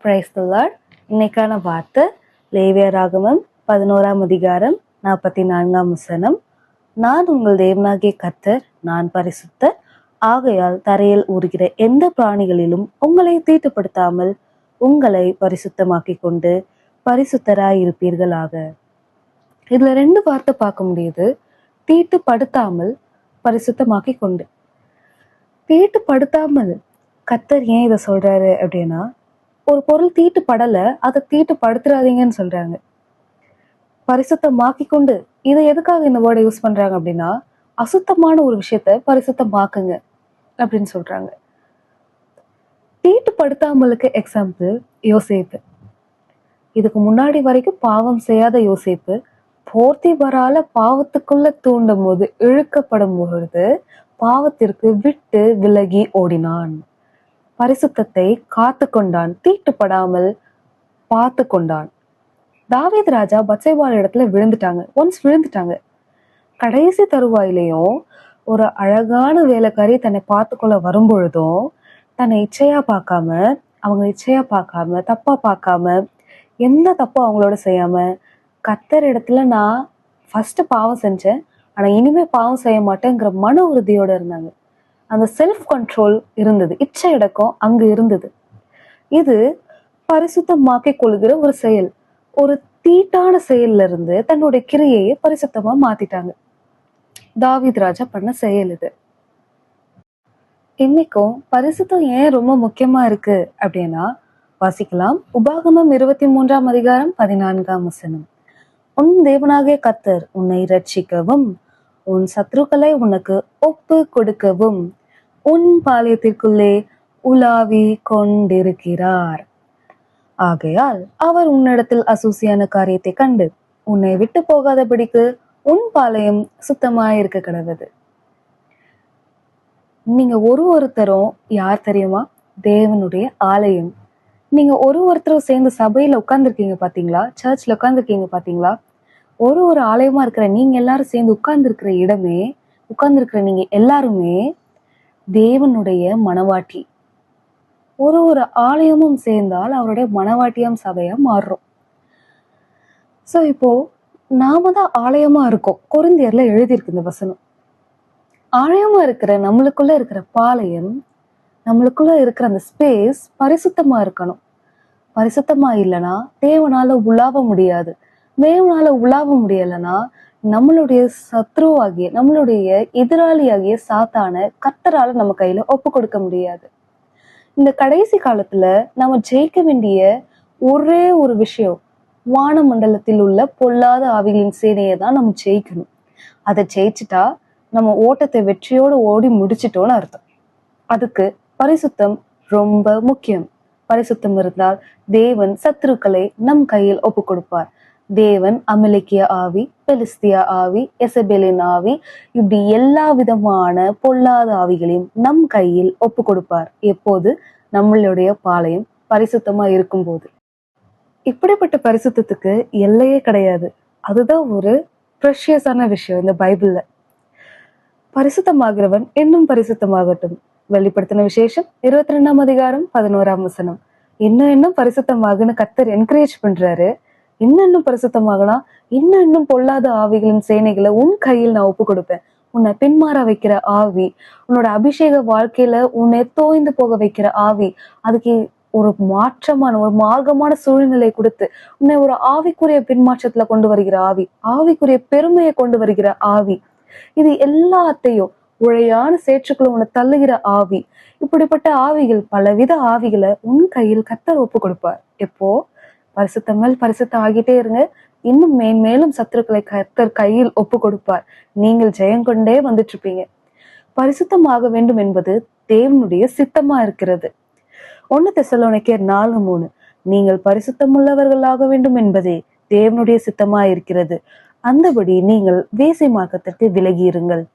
Praise the Lord. இன்னைக்கான வார்த்தை லேவியராகமம் 11ஆம் அதிகாரம் 44ஆம் வசனம். நான் உங்கள் தேவனாகிய கர்த்தர், நான் பரிசுத்தர், ஆகையால் தரையில் ஊறுகிற எந்த பிராணிகளிலும் உங்களை தீட்டுப்படுத்தாமல் உங்களை பரிசுத்தமாக்கிக் கொண்டு பரிசுத்தராயிருப்பீர்களாக. இதுல 2 வார்த்தை பார்க்க முடியுது. தீட்டுப்படுத்தாமல், பரிசுத்தமாக்கி கொண்டு. தீட்டுப்படுத்தாமல் கர்த்தர் ஏன் இதை சொல்றாரு அப்படின்னா, ஒரு பொருள் தீட்டுப்படல, அதை தீட்டுப்படுத்துறாதீங்கன்னு சொல்றாங்க. பரிசுத்தமாக்கி கொண்டு, இதை எதுக்காக இந்த வேர்டை யூஸ் பண்றாங்க அப்படின்னா, அசுத்தமான ஒரு விஷயத்த பரிசுத்தமாக்குங்க அப்படின்னு சொல்றாங்க. தீட்டுப்படுத்தாமலுக்கு எக்ஸாம்பிள் யோசேப்பு. இதுக்கு முன்னாடி வரைக்கும் பாவம் செய்யாத யோசேப்பு போர்த்திபரால பாவத்துக்குள்ள தூண்டும் போது, இழுக்கப்படும் பொழுது பாவத்திற்கு விட்டு விலகி ஓடினான். பரிசுத்தத்தை காத்து கொண்டான், தீட்டுப்படாமல் பார்த்து கொண்டான். தாவீது ராஜா பத்சேபாள் இடத்துல விழுந்துட்டாங்க. கடைசி தருவாயிலையும் ஒரு அழகான வேலைக்காரி தன்னை பார்த்து கொள்ள வரும்பொழுதும் தன்னை இச்சையா பார்க்காம, அவங்க இச்சையா பார்க்காம, தப்பா பார்க்காம, எந்த தப்பும் அவங்களோட செய்யாம, கர்த்தர் இடத்துல நான் ஃபர்ஸ்ட் பாவம் செஞ்சேன், ஆனா இனிமே பாவம் செய்ய மாட்டேங்கிற மன உறுதியோட இருந்தாங்க. அந்த செல்ஃப் கண்ட்ரோல் இருந்தது, இச்சை அடக்கம் அங்கு இருந்தது. இது பரிசுத்தமாக்கிக் கொள்கிற ஒரு செயல். ஒரு தீட்டான செயல்ல இருந்து தன்னுடைய கிரியையை பரிசுத்தமா மாத்திட்டாங்க. தாவீது ராஜா பண்ண செயல் இது. இன்னைக்கும் பரிசுத்தம் ஏன் ரொம்ப முக்கியமா இருக்கு அப்படின்னா, வாசிக்கலாம். உபாகமம் 23ஆம் அதிகாரம் 14ஆம் வசனம். உன் தேவனாகிய கர்த்தர் உன்னை ரட்சிக்கவும் உன் சத்துருக்களை உனக்கு ஒப்பு கொடுக்கவும் உன் பாளையத்திற்குள்ளே உலாவி கொண்டிருக்கிறார். ஆகையால் அவர் உன்னிடத்தில் அசூசியான காரியத்தை கண்டு உன்னை விட்டு போகாதபடிக்கு உன் பாளையம் சுத்தமாயிருக்க கடவுது. நீங்க ஒருத்தரும் யார் தெரியுமா? தேவனுடைய ஆலயம். நீங்க ஒருத்தரும் சேர்ந்து சபையில உட்கார்ந்துருக்கீங்க பாத்தீங்களா? சர்ச்ல உட்கார்ந்துருக்கீங்க பாத்தீங்களா? ஒரு ஆலயமா இருக்கிற நீங்க எல்லாரும் சேர்ந்து உட்கார்ந்துருக்கிற நீங்க எல்லாருமே தேவனுடைய மனவாட்டி. ஒரு ஆலயமும் சேர்ந்தால் அவருடைய மனவாட்டியாம் சபையா மாறுறோம். சோ இப்போ நாம தான் ஆலயமா இருக்கோம். கொரிந்தியர்ல எழுதியிருக்கு இந்த வசனம். ஆலயமா இருக்கிற நம்மளுக்குள்ள இருக்கிற பாளையம், நம்மளுக்குள்ள இருக்கிற அந்த ஸ்பேஸ் பரிசுத்தமா இருக்கணும். பரிசுத்தமா இல்லைன்னா தேவனால உலாவ முடியாது. தேவனால உலாவ முடியலைன்னா நம்மளுடைய சத்ருவாகிய, நம்மளுடைய எதிராளியாகிய சாத்தான கர்த்தரால நம்ம கையில ஒப்பு கொடுக்க முடியாது. இந்த கடைசி காலத்துல நம்ம ஜெயிக்க வேண்டிய ஒரே ஒரு விஷயம், வானமண்டலத்தில் உள்ள பொல்லாத ஆவிகளின் சேனையை தான் நம்ம ஜெயிக்கணும். அதை ஜெயிச்சுட்டா நம்ம ஓட்டத்தை வெற்றியோடு ஓடி முடிச்சிட்டோம்னு அர்த்தம். அதுக்கு பரிசுத்தம் ரொம்ப முக்கியம். பரிசுத்தம் இருந்தால் தேவன் சத்துருக்களை நம் கையில் ஒப்பு கொடுப்பார். தேவன் அமலேக்கிய ஆவி, பெலிஸ்தியா ஆவி, எசபேலின் ஆவி, இப்படி எல்லா விதமான பொல்லாத ஆவிகளையும் நம் கையில் ஒப்பு கொடுப்பார். எப்போது? நம்மளுடைய பாளையம் பரிசுத்தமா இருக்கும் போது. இப்படிப்பட்ட பரிசுத்தத்துக்கு எல்லையே கிடையாது. அதுதான் ஒரு ப்ரெஷியஸான விஷயம் இந்த பைபிள்ல. பரிசுத்தமாகிறவன் இன்னும் பரிசுத்தமாகட்டும். வெளிப்படுத்தின விசேஷம் 22ஆம் அதிகாரம் 11ஆம் வசனம். இன்னும் பரிசுத்தமாகுன்னு கர்த்தர் என்கரேஜ் பண்றாரு. இன்னும் பரிசுத்தமாகலாம், இன்னும் பொல்லாத ஆவிகளின் சேனைகளை உன் கையில் நான் ஒப்பு கொடுப்பேன். உன்னை பின்மாற வைக்கிற ஆவி, உன்னோட அபிஷேக வாழ்க்கையில உன்னை தோய்ந்து போக வைக்கிற ஆவி, அதுக்கு ஒரு மாற்றமான, ஒரு மார்க்கமான சூழ்நிலை கொடுத்து உன்னை ஒரு ஆவிக்குரிய பின்மாற்றத்துல கொண்டு வருகிற ஆவி, ஆவிக்குரிய பெருமையை கொண்டு வருகிற ஆவி, இது எல்லாத்தையும் உழையான சேற்றுக்குள்ள உன்னை தள்ளுகிற ஆவி, இப்படிப்பட்ட ஆவிகள், பலவித ஆவிகளை உன் கையில் கர்த்தர் ஒப்பு கொடுப்பார். எப்போ? பரிசுத்தம் மேல் பரிசுத்தம் ஆகிட்டே இருங்க. இன்னும் மேன்மேலும் சத்துருக்களை கர்த்தர் கையில் ஒப்பு கொடுப்பார். நீங்கள் ஜெயம் கொண்டே வந்துட்டு இருப்பீங்க. பரிசுத்தமாக வேண்டும் என்பது தேவனுடைய சித்தமா இருக்கிறது. 1 தெசலோனிக்கேயர் 4:3. நீங்கள் பரிசுத்தம் உள்ளவர்களாக வேண்டும் என்பதே தேவனுடைய சித்தமா இருக்கிறது. அந்தபடி நீங்கள் வேசி மார்க்கத்திற்கு விலகி இருங்கள்.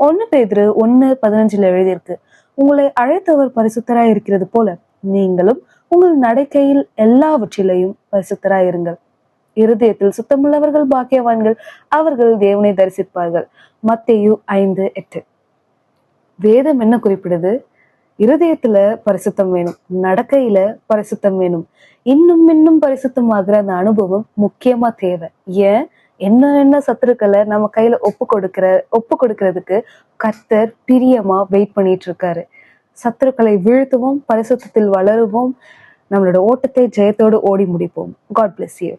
1 பேதுரு 1:15 எழுதியிருக்கு. உங்களை அழைத்தவர் பரிசுத்தராய் இருக்கிறது போல நீங்களும் உங்கள் நடக்கையில் எல்லாவற்றிலையும் பரிசுத்தராய் இருங்கள். இருதயத்தில் சுத்தமுள்ளவர்கள் பாக்கியவான்கள், அவர்கள் தேவனை தரிசிப்பார்கள். மத்தேயு 5:8. வேதம் என்ன குறிப்பிடுது? இருதயத்துல பரிசுத்தம் வேணும், நடக்கையில பரிசுத்தம் வேணும், இன்னும் இன்னும் பரிசுத்தமாகிற அந்த அனுபவம் முக்கியமா தேவை. ஏன், என்ன என்ன சத்துருக்களை நம்ம கையில ஒப்பு கொடுக்கறதுக்கு கர்த்தர் பிரியமா வெயிட் பண்ணிட்டு இருக்காரு. சத்துருக்களை வீழ்த்துவோம், பரிசுத்தத்தில் வளருவோம், நம்மளோட ஓட்டத்தை ஜெயத்தோடு ஓடி முடிப்போம். God bless you.